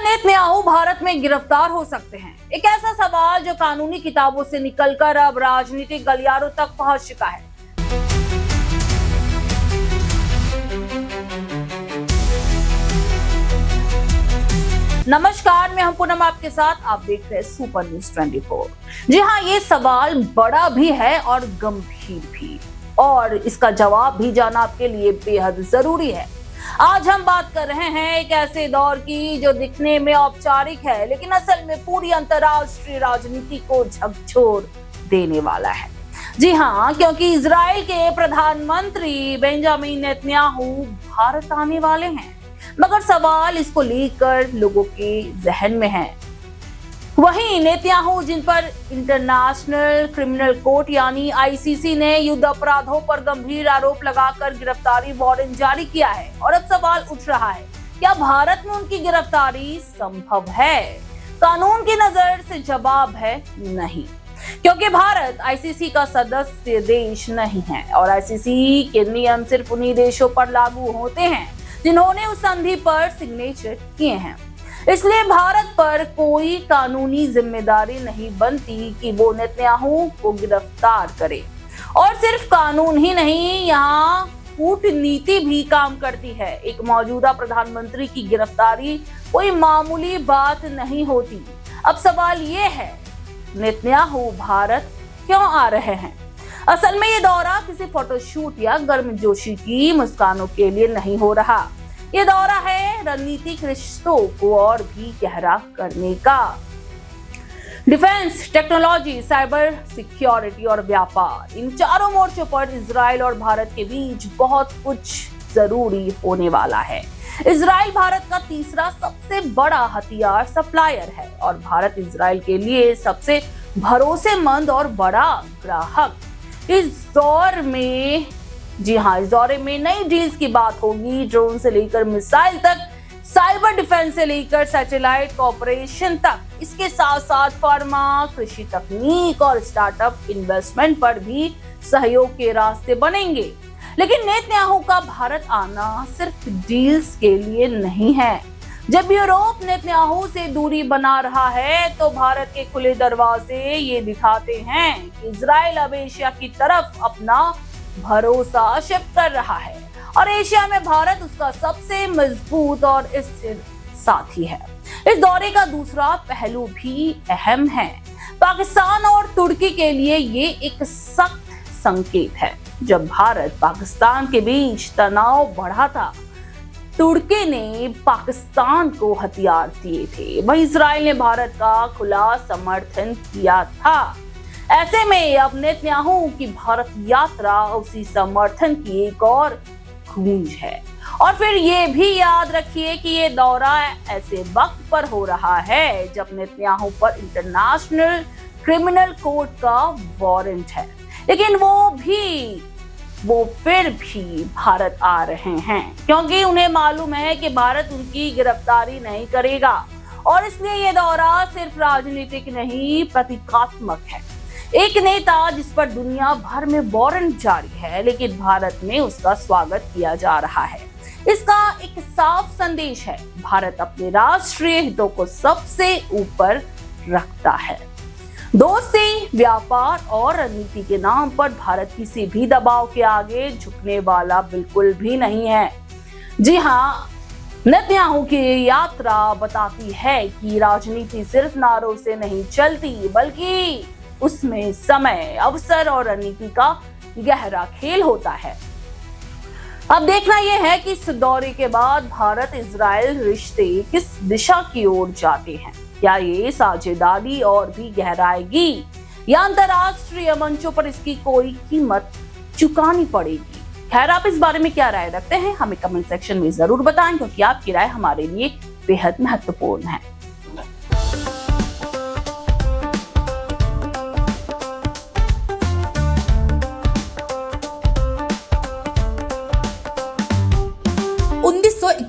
Netanyahu Bharat में गिरफ्तार हो सकते हैं? एक ऐसा सवाल जो कानूनी किताबों से निकलकर अब राजनीतिक गलियारों तक पहुंच चुका है। नमस्कार, मैं हूं पूनम आपके साथ। आप देख रहे हैं सुपर न्यूज 24। जी हां, ये सवाल बड़ा भी है और गंभीर भी, और इसका जवाब भी जानना आपके लिए बेहद जरूरी है। आज हम बात कर रहे हैं एक ऐसे दौर की जो दिखने में औपचारिक है, लेकिन असल में पूरी अंतर्राष्ट्रीय राजनीति को झकझोर देने वाला है। जी हां, क्योंकि इजराइल के प्रधानमंत्री बेंजामिन नेतन्याहू भारत आने वाले हैं, मगर सवाल इसको लेकर लोगों के जहन में है। वहीं नेतन्याहू, जिन पर इंटरनेशनल क्रिमिनल कोर्ट यानी आईसीसी ने युद्ध अपराधों पर गंभीर आरोप लगाकर गिरफ्तारी वारंट जारी किया है, और अब सवाल उठ रहा है, क्या भारत में उनकी गिरफ्तारी संभव है? कानून की नजर से जवाब है नहीं, क्योंकि भारत आईसीसी का सदस्य देश नहीं है, और आईसीसी के नियम सिर्फ उन्हीं देशों पर लागू होते हैं जिन्होंने उस संधि पर सिग्नेचर किए हैं। इसलिए भारत पर कोई कानूनी जिम्मेदारी नहीं बनती कि वो नेतन्याहू को गिरफ्तार करे। और सिर्फ कानून ही नहीं, यहाँ कूटनीति भी काम करती है। एक मौजूदा प्रधानमंत्री की गिरफ्तारी कोई मामूली बात नहीं होती। अब सवाल ये है, नेतन्याहू भारत क्यों आ रहे हैं? असल में ये दौरा किसी फोटोशूट या गर्मजोशी की मुस्कानों के लिए नहीं हो रहा। ये दौरा है रणनीतिक रिश्तों को और भी गहरा करने का। डिफेंस, टेक्नोलॉजी, साइबर सिक्योरिटी और व्यापार, इन चारों मोर्चों पर इजराइल और भारत के बीच बहुत कुछ जरूरी होने वाला है। इजराइल भारत का तीसरा सबसे बड़ा हथियार सप्लायर है, और भारत इजराइल के लिए सबसे भरोसेमंद और बड़ा ग्राहक। इस दौरे में नई डील्स की बात होगी, ड्रोन से लेकर मिसाइल तक, साइबर डिफेंस से लेकर सैटेलाइट कॉर्पोरेशन तक। इसके साथ साथ फार्मा, कृषि तकनीक और स्टार्टअप इन्वेस्टमेंट पर भी सहयोग के रास्ते बनेंगे। लेकिन नेतन्याहू का भारत आना सिर्फ डील्स के लिए नहीं है। जब यूरोप नेतन्याहू से दूरी बना रहा है, तो भारत के खुले दरवाजे ये दिखाते हैं कि इजराइल अब एशिया की तरफ अपना भरोसा शिफ्ट कर रहा है, और एशिया में भारत उसका सबसे मजबूत और स्थिर साथी है। इस दौरे का दूसरा पहलू भी अहम है। पाकिस्तान और तुर्की के लिए ये एक सख्त संकेत है। जब भारत पाकिस्तान के बीच तनाव बढ़ा था, तुर्की ने पाकिस्तान को हथियार दिए थे, वहीं इजराइल ने भारत का खुला समर्थन किया था। ऐसे में अब नेतन्याहू की भारत यात्रा उसी समर्थन की एक और गूंज है। और फिर ये भी याद रखिए कि ये दौरा ऐसे वक्त पर हो रहा है जब नेतन्याहू पर इंटरनेशनल क्रिमिनल कोर्ट का वारंट है, लेकिन वो फिर भी भारत आ रहे हैं, क्योंकि उन्हें मालूम है कि भारत उनकी गिरफ्तारी नहीं करेगा। और इसलिए ये दौरा सिर्फ राजनीतिक नहीं, प्रतीकात्मक है। एक नेता जिस पर दुनिया भर में वारंट जारी है, लेकिन भारत में उसका स्वागत किया जा रहा है। इसका एक साफ संदेश है, भारत अपने राष्ट्रीय हितों को सबसे ऊपर रखता है। दोस्ती, व्यापार और रणनीति के नाम पर भारत किसी भी दबाव के आगे झुकने वाला बिल्कुल भी नहीं है। जी हाँ, नेतन्याहू की यात्रा बताती है कि राजनीति सिर्फ नारों से नहीं चलती, बल्कि उसमें समय, अवसर और रणनीति का गहरा खेल होता है। अब देखना यह है कि इस दौरे के बाद भारत इजराइल रिश्ते किस दिशा की ओर जाते हैं। क्या ये साझेदारी और भी गहराएगी, या अंतरराष्ट्रीय मंचों पर इसकी कोई कीमत चुकानी पड़ेगी? खैर, आप इस बारे में क्या राय रखते हैं, हमें कमेंट सेक्शन में जरूर बताएं, क्योंकि आपकी राय हमारे लिए बेहद महत्वपूर्ण है।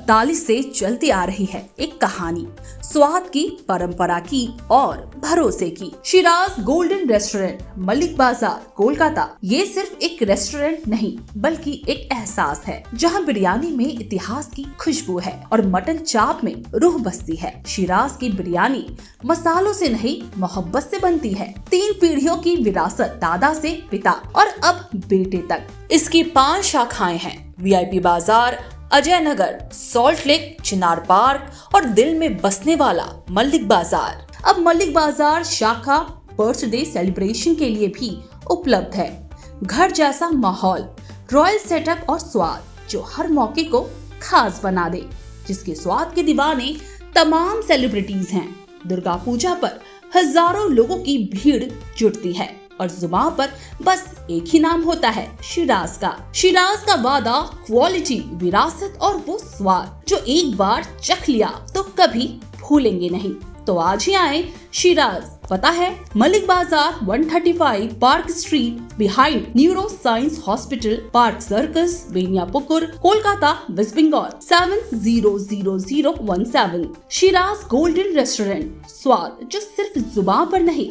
1941 से चलती आ रही है एक कहानी, स्वाद की, परंपरा की और भरोसे की। शिराज गोल्डन रेस्टोरेंट, मलिक बाजार, कोलकाता। ये सिर्फ एक रेस्टोरेंट नहीं बल्कि एक एहसास है, जहां बिरयानी में इतिहास की खुशबू है और मटन चाप में रूह बसती है। शिराज की बिरयानी मसालों से नहीं, मोहब्बत से बनती है। 3 पीढ़ियों की विरासत, दादा से पिता और अब बेटे तक। इसकी 5 शाखाएं हैं, VIP बाजार, अजय नगर, सॉल्ट लेक, चिनार पार्क और दिल में बसने वाला मलिक बाजार। अब मलिक बाजार शाखा बर्थडे सेलिब्रेशन के लिए भी उपलब्ध है। घर जैसा माहौल, रॉयल सेटअप और स्वाद जो हर मौके को खास बना दे, जिसके स्वाद के दीवाने तमाम सेलिब्रिटीज हैं। दुर्गा पूजा पर हजारों लोगों की भीड़ जुटती है और जुबान पर बस एक ही नाम होता है, शिराज का। शिराज का वादा, क्वालिटी, विरासत और वो स्वाद जो एक बार चख लिया तो कभी भूलेंगे नहीं। तो आज ही आए शिराज। पता है Mallick Bazar, 135 Park Street, behind neuroscience hospital, Park Circus, Beniapukur, Kolkata, West Bengal 700017। Shiraz Golden Restaurant, स्वाद जो सिर्फ जुबान पर नहीं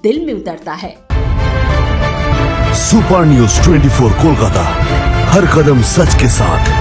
दिल में उतरता है। सुपर न्यूज़ 24 कोलकाता, हर कदम सच के साथ।